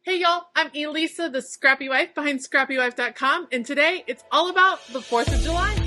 Hey y'all, I'm Elisa, the Scrappy Wife behind ScrappyWife.com, and today it's all about the 4th of July.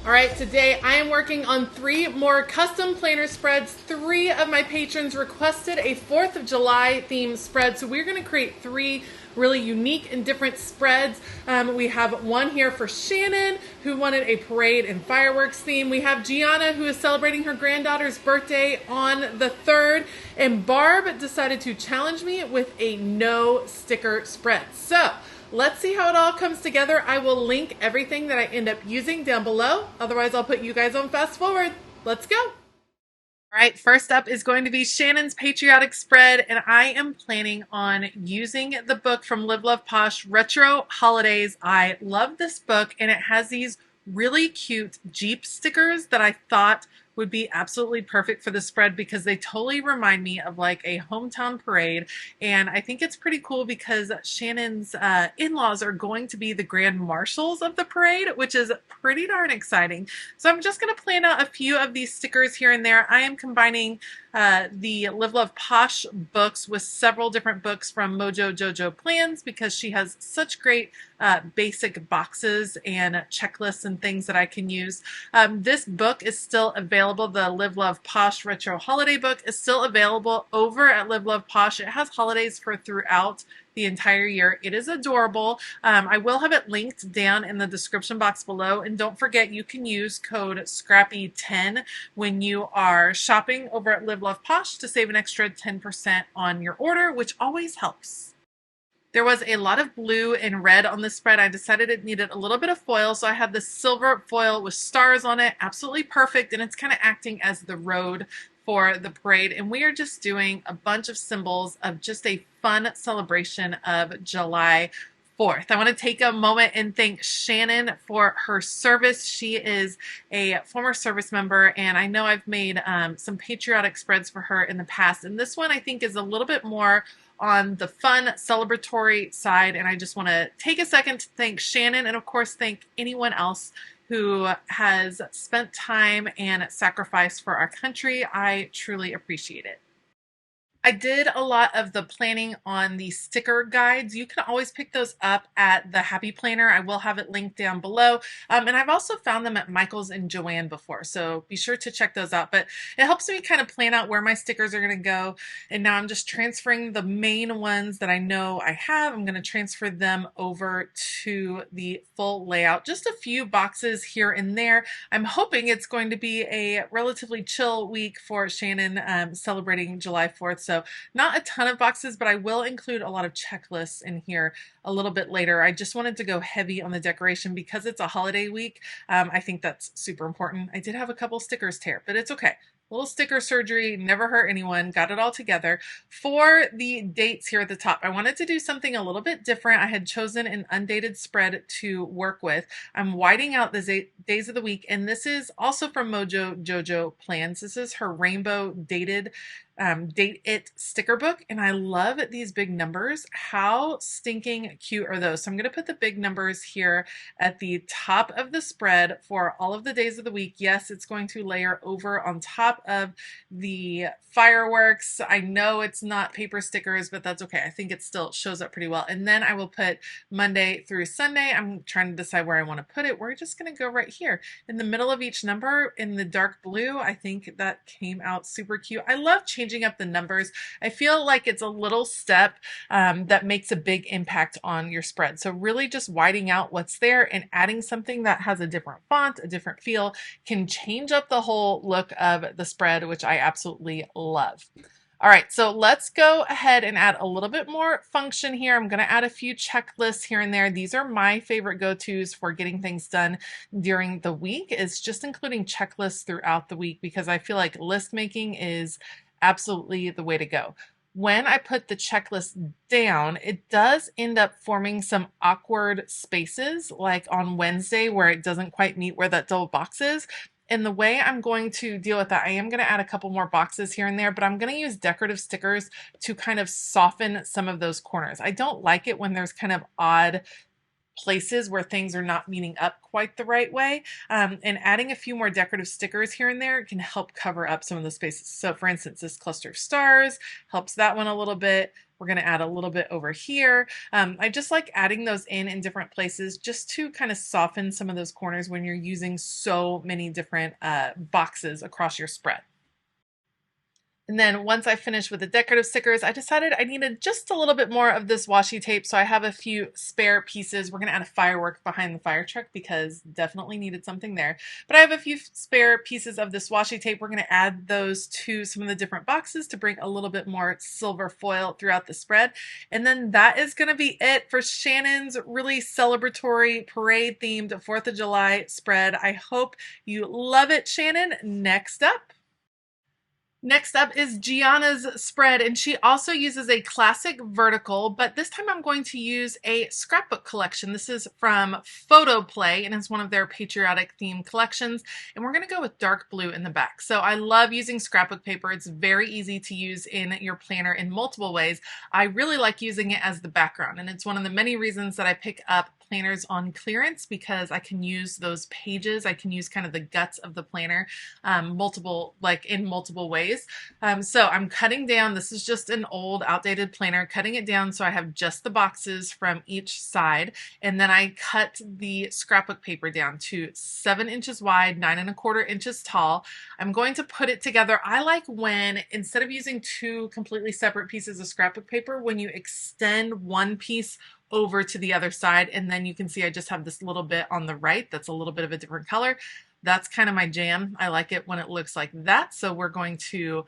All right, today I am working on 3 more custom planner spreads. 3 of my patrons requested a 4th of July themed spread, so we're going to create 3 really unique and different spreads. We have one here for Shannon, who wanted a parade and fireworks theme. We have Gianna, who is celebrating her granddaughter's birthday on the 3rd, and Barbe decided to challenge me with a no sticker spread. So let's see how it all comes together. I will link everything that I end up using down below. Otherwise, I'll put you guys on fast forward. Let's go. All right, first up is going to be Shannon's Patriotic Spread, and I am planning on using the book from Live Love Posh, Retro Holidays. I love this book, and it has these really cute Jeep stickers that I thought would be absolutely perfect for the spread because they totally remind me of like a hometown parade. And I think it's pretty cool because Shannon's in-laws are going to be the grand marshals of the parade, which is pretty darn exciting. So I'm just going to plan out a few of these stickers here and there. I am combining the Live Love Posh books with several different books from Mojo Jojo Plans because she has such great basic boxes and checklists and things that I can use. This book is still available. The Live Love Posh Retro Holiday book is still available over at Live Love Posh. It has holidays for throughout the entire year. It is adorable. I will have it linked down in the description box below. And don't forget, you can use code SCRAPPY10 when you are shopping over at Live Love Posh to save an extra 10% on your order, which always helps. There was a lot of blue and red on this spread. I decided it needed a little bit of foil, so I have this silver foil with stars on it. Absolutely perfect, and it's kind of acting as the road for the parade. And we are just doing a bunch of symbols of just a fun celebration of July 4th. I want to take a moment and thank Shannon for her service. She is a former service member, and I know I've made some patriotic spreads for her in the past. And this one I think is a little bit more on the fun celebratory side, and I just want to take a second to thank Shannon and of course thank anyone else who has spent time and sacrifice for our country. I truly appreciate it. I did a lot of the planning on the sticker guides. You can always pick those up at the Happy Planner. I will have it linked down below. And I've also found them at Michael's and Joann before, so be sure to check those out. But it helps me kind of plan out where my stickers are going to go. And now I'm just transferring the main ones that I know I have. I'm going to transfer them over to the full layout. Just a few boxes here and there. I'm hoping it's going to be a relatively chill week for Shannon celebrating July 4th. So not a ton of boxes, but I will include a lot of checklists in here a little bit later. I just wanted to go heavy on the decoration because it's a holiday week. I think that's super important. I did have a couple stickers tear, but it's okay. Little sticker surgery, never hurt anyone, got it all together. For the dates here at the top, I wanted to do something a little bit different. I had chosen an undated spread to work with. I'm whiting out the days of the week, and this is also from Mojo Jojo Plans. This is her rainbow dated Date It sticker book, and I love these big numbers. How stinking cute are those? So I'm going to put the big numbers here at the top of the spread for all of the days of the week. Yes, it's going to layer over on top of the fireworks. I know it's not paper stickers, but that's okay. I think it still shows up pretty well. And then I will put Monday through Sunday. I'm trying to decide where I want to put it. We're just going to go right here in the middle of each number in the dark blue. I think that came out super cute. I love changing up the numbers. I feel like it's a little step that makes a big impact on your spread. So really just whiting out what's there and adding something that has a different font, a different feel, can change up the whole look of the spread, which I absolutely love. All right, so let's go ahead and add a little bit more function here. I'm going to add a few checklists here and there. These are my favorite go-tos for getting things done during the week, is just including checklists throughout the week because I feel like list making is absolutely the way to go. When I put the checklist down, it does end up forming some awkward spaces, like on Wednesday where it doesn't quite meet where that double box is. And the way I'm going to deal with that, I am going to add a couple more boxes here and there, but I'm going to use decorative stickers to kind of soften some of those corners. I don't like it when there's kind of odd places where things are not meeting up quite the right way. And adding a few more decorative stickers here and there can help cover up some of the spaces. So for instance, this cluster of stars helps that one a little bit. We're going to add a little bit over here. I just like adding those in different places just to kind of soften some of those corners when you're using so many different boxes across your spread. And then once I finished with the decorative stickers, I decided I needed just a little bit more of this washi tape. So I have a few spare pieces. We're going to add a firework behind the fire truck because definitely needed something there. But I have a few spare pieces of this washi tape. We're going to add those to some of the different boxes to bring a little bit more silver foil throughout the spread. And then that is going to be it for Shannon's really celebratory parade themed 4th of July spread. I hope you love it, Shannon. Next up is Gianna's Spread, and she also uses a classic vertical, but this time I'm going to use a scrapbook collection. This is from Photo Play, and it's one of their patriotic themed collections, and we're going to go with dark blue in the back. So I love using scrapbook paper. It's very easy to use in your planner in multiple ways. I really like using it as the background, and it's one of the many reasons that I pick up planners on clearance because I can use those pages. I can use kind of the guts of the planner in multiple ways. So I'm cutting down, this is just an old outdated planner, cutting it down so I have just the boxes from each side. And then I cut the scrapbook paper down to 7 inches wide, 9¼ inches tall. I'm going to put it together. I like when, instead of using two completely separate pieces of scrapbook paper, when you extend one piece over to the other side, and then you can see I just have this little bit on the right that's a little bit of a different color. That's kind of my jam. I like it when it looks like that. So we're going to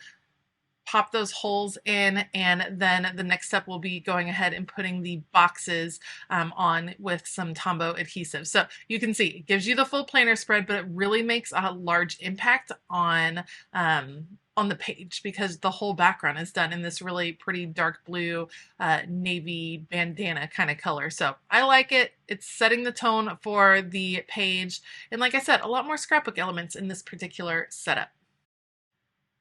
pop those holes in, and then the next step will be going ahead and putting the boxes on with some Tombow adhesive. So you can see it gives you the full planner spread, but it really makes a large impact on the page because the whole background is done in this really pretty dark blue navy bandana kind of color. So I like it. It's setting the tone for the page. And like I said, a lot more scrapbook elements in this particular setup.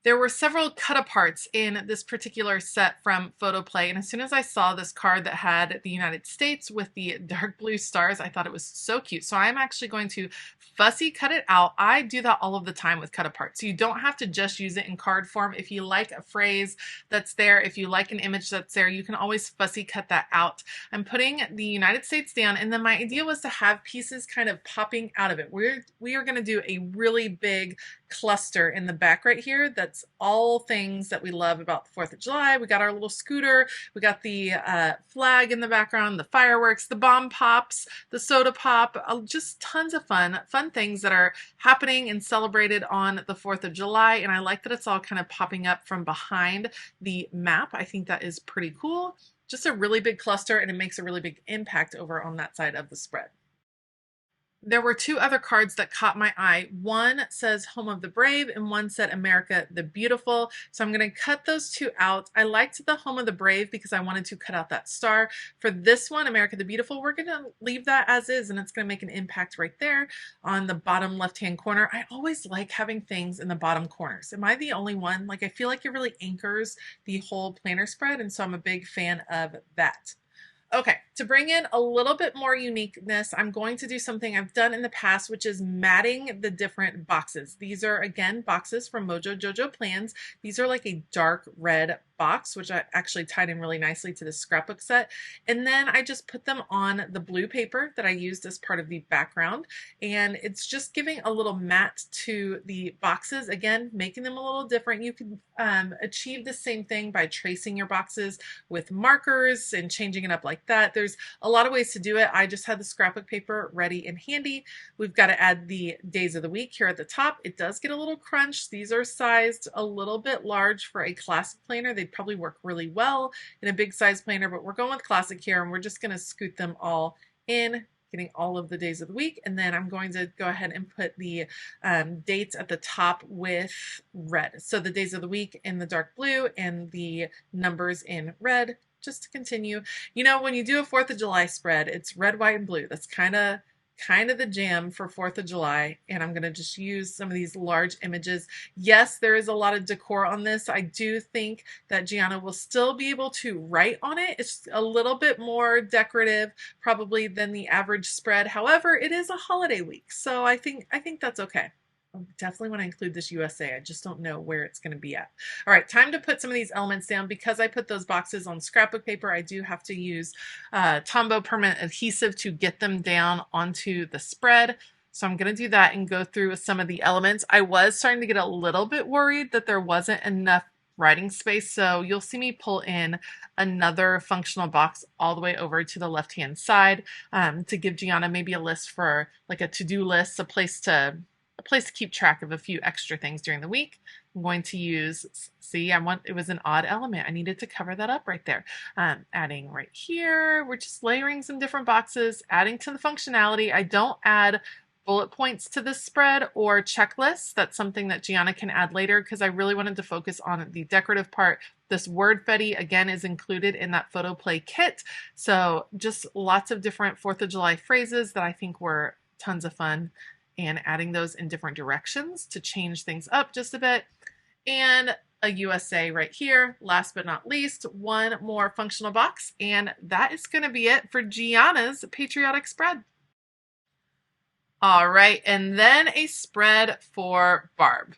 There were several cut-aparts in this particular set from Photo Play, and as soon as I saw this card that had the United States with the dark blue stars, I thought it was so cute. So I'm actually going to fussy cut it out. I do that all of the time with cut-aparts. You don't have to just use it in card form. If you like a phrase that's there, if you like an image that's there, you can always fussy cut that out. I'm putting the United States down, and then my idea was to have pieces kind of popping out of it. We are going to do a really big cluster in the back right here that's all things that we love about the 4th of July. We got our little scooter, we got the flag in the background, the fireworks, the bomb pops, the soda pop, just tons of fun things that are happening and celebrated on the 4th of July. And I like that it's all kind of popping up from behind the map. I think that is pretty cool. Just a really big cluster, and it makes a really big impact over on that side of the spread. There were two other cards that caught my eye. One says Home of the Brave and one said America the Beautiful. So I'm going to cut those two out. I liked the Home of the Brave because I wanted to cut out that star. For this one, America the Beautiful, we're going to leave that as is, and it's going to make an impact right there on the bottom left-hand corner. I always like having things in the bottom corners. Am I the only one? Like, I feel like it really anchors the whole planner spread, and so I'm a big fan of that. Okay, to bring in a little bit more uniqueness, I'm going to do something I've done in the past, which is matting the different boxes. These are, again, boxes from Mojo Jojo Plans. These are like a dark red box, which I actually tied in really nicely to the scrapbook set. And then I just put them on the blue paper that I used as part of the background. And it's just giving a little matte to the boxes, again, making them a little different. You can achieve the same thing by tracing your boxes with markers and changing it up like that. There's a lot of ways to do it. I just had the scrapbook paper ready and handy. We've got to add the days of the week here at the top. It does get a little crunched. These are sized a little bit large for a classic planner. They'd probably work really well in a big size planner, but we're going with classic here, and we're just going to scoot them all in, getting all of the days of the week. And then I'm going to go ahead and put the dates at the top with red. So the days of the week in the dark blue and the numbers in red, just to continue. You know, when you do a 4th of July spread, it's red, white, and blue. That's kind of kind of the jam for 4th of July, and I'm going to just use some of these large images. Yes, there is a lot of decor on this. I do think that Gianna will still be able to write on it. It's a little bit more decorative probably than the average spread. However, it is a holiday week, so I think that's okay. I definitely want to include this USA. I just don't know where it's going to be at. All right, time to put some of these elements down. Because I put those boxes on scrapbook paper, I do have to use Tombow permanent adhesive to get them down onto the spread. So I'm going to do that and go through some of the elements. I was starting to get a little bit worried that there wasn't enough writing space, so you'll see me pull in another functional box all the way over to the left hand side to give Gianna maybe a list for like a to-do list, a place to keep track of a few extra things during the week. I'm going to use, see, it was an odd element. I needed to cover that up right there. Adding right here, we're just layering some different boxes, adding to the functionality. I don't add bullet points to this spread or checklists. That's something that Gianna can add later because I really wanted to focus on the decorative part. This word fetty again is included in that photo play kit. So just lots of different 4th of July phrases that I think were tons of fun, and adding those in different directions to change things up just a bit. And a USA right here. Last but not least, one more functional box, and that is going to be it for Gianna's patriotic spread. All right, and then a spread for Barb.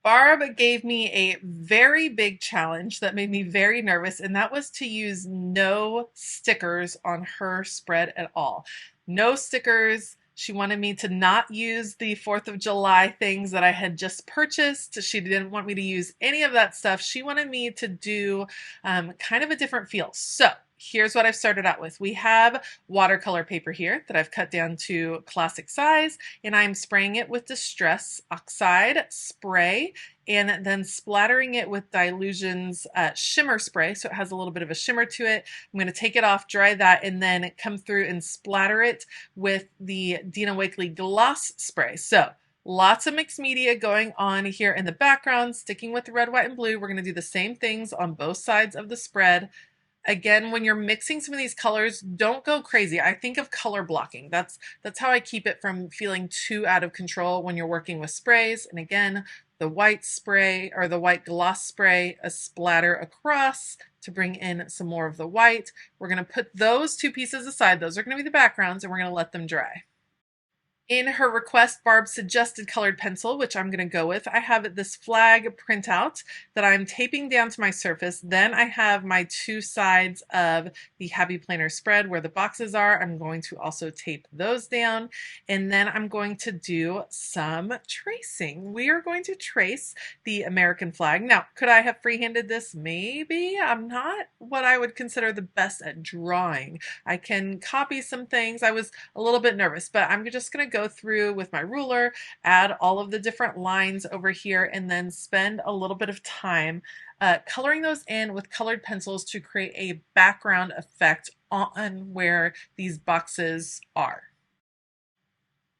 Barb gave me a very big challenge that made me very nervous, and that was to use no stickers on her spread at all. No stickers. She wanted me to not use the 4th of July things that I had just purchased. She didn't want me to use any of that stuff. She wanted me to do kind of a different feel. So here's what I've started out with. We have watercolor paper here that I've cut down to classic size, and I'm spraying it with Distress Oxide spray and then splattering it with Dylusion's shimmer spray, so it has a little bit of a shimmer to it. I'm going to take it off, dry that, and then come through and splatter it with the Dina Wakley gloss spray. So lots of mixed media going on here in the background. Sticking with the red, white, and blue, we're going to do the same things on both sides of the spread. Again, when you're mixing some of these colors, don't go crazy. I think of color blocking. That's how I keep it from feeling too out of control when you're working with sprays. And again, the white spray or the white gloss spray, a splatter across to bring in some more of the white. We're going to put those two pieces aside. Those are going to be the backgrounds, and we're going to let them dry. In her request, Barb suggested colored pencil, which I'm going to go with. I have this flag printout that I'm taping down to my surface. Then I have my two sides of the Happy Planner spread where the boxes are. I'm going to also tape those down. And then I'm going to do some tracing. We are going to trace the American flag. Now, could I have freehanded this? Maybe. I'm not what I would consider the best at drawing. I can copy some things. I was a little bit nervous, but I'm just going to go through with my ruler, add all of the different lines over here, and then spend a little bit of time coloring those in with colored pencils to create a background effect on where these boxes are.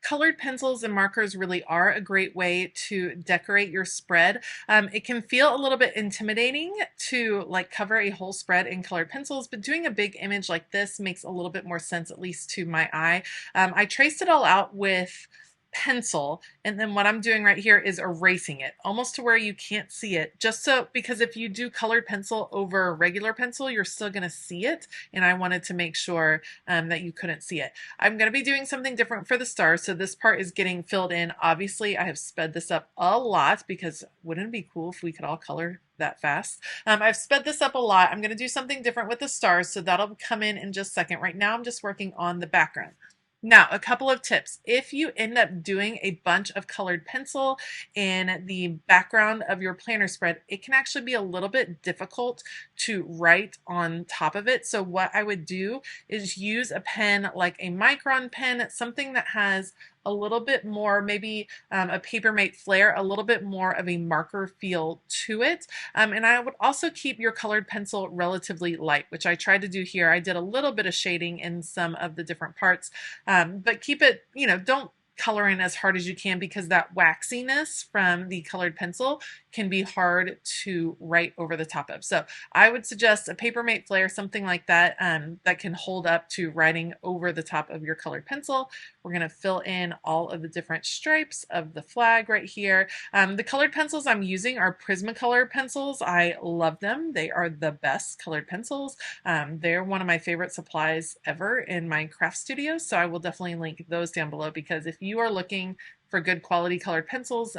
Colored pencils and markers really are a great way to decorate your spread. It can feel a little bit intimidating to like cover a whole spread in colored pencils, but doing a big image like this makes a little bit more sense, at least to my eye. I traced it all out with pencil, and then what I'm doing right here is erasing it almost to where you can't see it, just so, because if you do colored pencil over regular pencil, you're still going to see it, and I wanted to make sure that you couldn't see it. I'm going to be doing something different for the stars, so this part is getting filled in. Obviously, I have sped this up a lot because wouldn't it be cool if we could all color that fast? I've sped this up a lot. I'm going to do something different with the stars, so that'll come in just a second. Right now, I'm just working on the background. Now, a couple of tips. If you end up doing a bunch of colored pencil in the background of your planner spread, it can actually be a little bit difficult to write on top of it. So what I would do is use a pen like a Micron pen, something that has a little bit more, maybe a Papermate Flair, a little bit more of a marker feel to it. And I would also keep your colored pencil relatively light, which I tried to do here. I did a little bit of shading in some of the different parts, but keep it, don't color in as hard as you can, because that waxiness from the colored pencil can be hard to write over the top of. So I would suggest a Papermate Flare, something like that, that can hold up to writing over the top of your colored pencil. We're going to fill in all of the different stripes of the flag right here. The colored pencils I'm using are Prismacolor pencils. I love them. They are the best colored pencils. They're one of my favorite supplies ever in my craft studio, so I will definitely link those down below, because if you are looking for good quality colored pencils,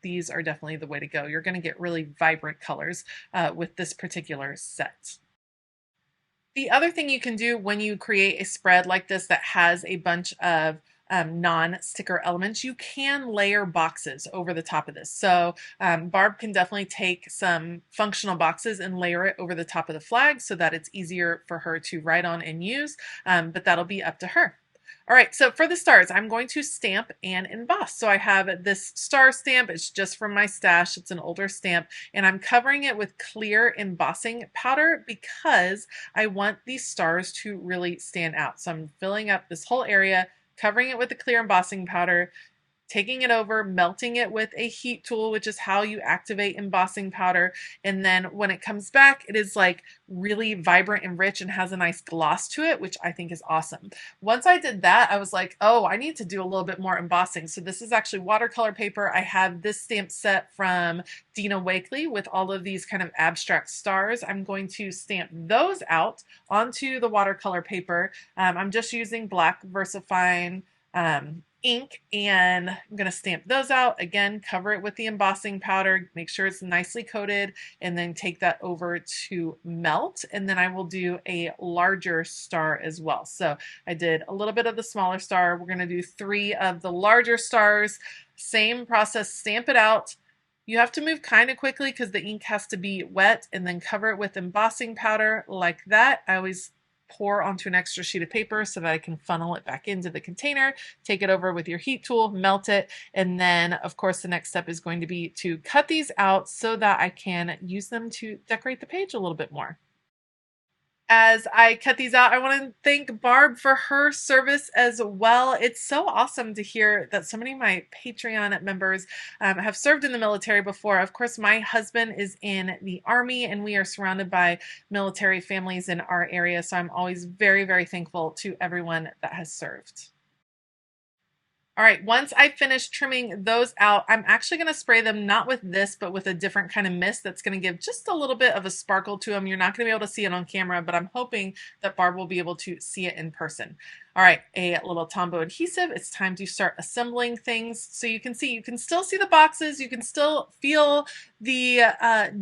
these are definitely the way to go. You're going to get really vibrant colors with this particular set. The other thing you can do when you create a spread like this that has a bunch of non-sticker elements, you can layer boxes over the top of this. So Barb can definitely take some functional boxes and layer it over the top of the flag so that it's easier for her to write on and use, but that'll be up to her. All right, so for the stars, I'm going to stamp and emboss. So I have this star stamp. It's just from my stash. It's an older stamp, and I'm covering it with clear embossing powder because I want these stars to really stand out. So I'm filling up this whole area, covering it with the clear embossing powder, taking it over, melting it with a heat tool, which is how you activate embossing powder. And then when it comes back, it is like really vibrant and rich and has a nice gloss to it, which I think is awesome. Once I did that, I was like, oh, I need to do a little bit more embossing. So this is actually watercolor paper. I have this stamp set from Dina Wakley with all of these kind of abstract stars. I'm going to stamp those out onto the watercolor paper. I'm just using black VersaFine ink, and I'm going to stamp those out again, cover it with the embossing powder, make sure it's nicely coated, and then take that over to melt. And then I will do a larger star as well. So I did a little bit of the smaller star. We're going to do 3 of the larger stars. Same process, stamp it out. You have to move kind of quickly because the ink has to be wet, and then cover it with embossing powder like that. I always pour onto an extra sheet of paper so that I can funnel it back into the container, take it over with your heat tool, melt it, and then of course the next step is going to be to cut these out so that I can use them to decorate the page a little bit more. As I cut these out, I want to thank Barb for her service as well. It's so awesome to hear that so many of my Patreon members have served in the military before. Of course, my husband is in the Army, and we are surrounded by military families in our area, so I'm always very, very thankful to everyone that has served. All right, once I finish trimming those out, I'm actually going to spray them not with this, but with a different kind of mist that's going to give just a little bit of a sparkle to them. You're not going to be able to see it on camera, but I'm hoping that Barb will be able to see it in person. All right, a little Tombow adhesive. It's time to start assembling things. So you can still see the boxes. You can still feel the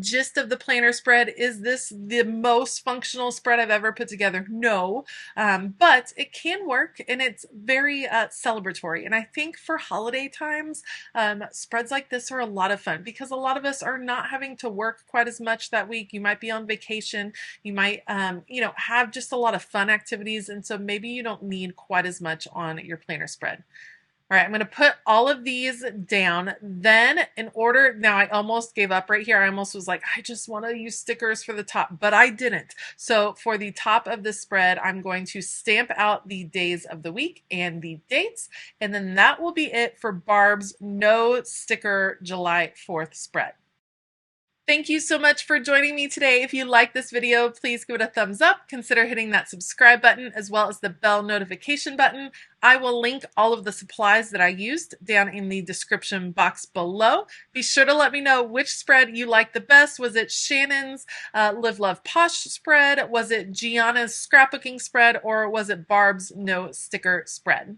gist of the planner spread. Is this the most functional spread I've ever put together? No, but it can work, and it's very celebratory. And I think for holiday times, spreads like this are a lot of fun because a lot of us are not having to work quite as much that week. You might be on vacation. You might, have just a lot of fun activities. And so maybe you don't need quite as much on your planner spread. All right, I'm going to put all of these down. Then now I almost gave up right here. I almost was like, I just want to use stickers for the top, but I didn't. So for the top of the spread, I'm going to stamp out the days of the week and the dates. And then that will be it for Barb's No Sticker July 4th spread. Thank you so much for joining me today. If you like this video, please give it a thumbs up. Consider hitting that subscribe button as well as the bell notification button. I will link all of the supplies that I used down in the description box below. Be sure to let me know which spread you liked the best. Was it Shannon's Live Love Posh spread? Was it Gianna's scrapbooking spread? Or was it Barb's No Sticker spread?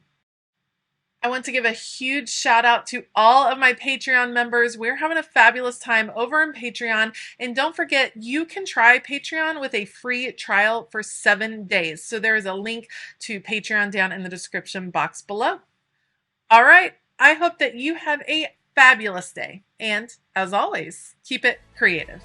I want to give a huge shout out to all of my Patreon members. We're having a fabulous time over on Patreon. And don't forget, you can try Patreon with a free trial for 7 days. So there is a link to Patreon down in the description box below. All right. I hope that you have a fabulous day. And as always, keep it creative.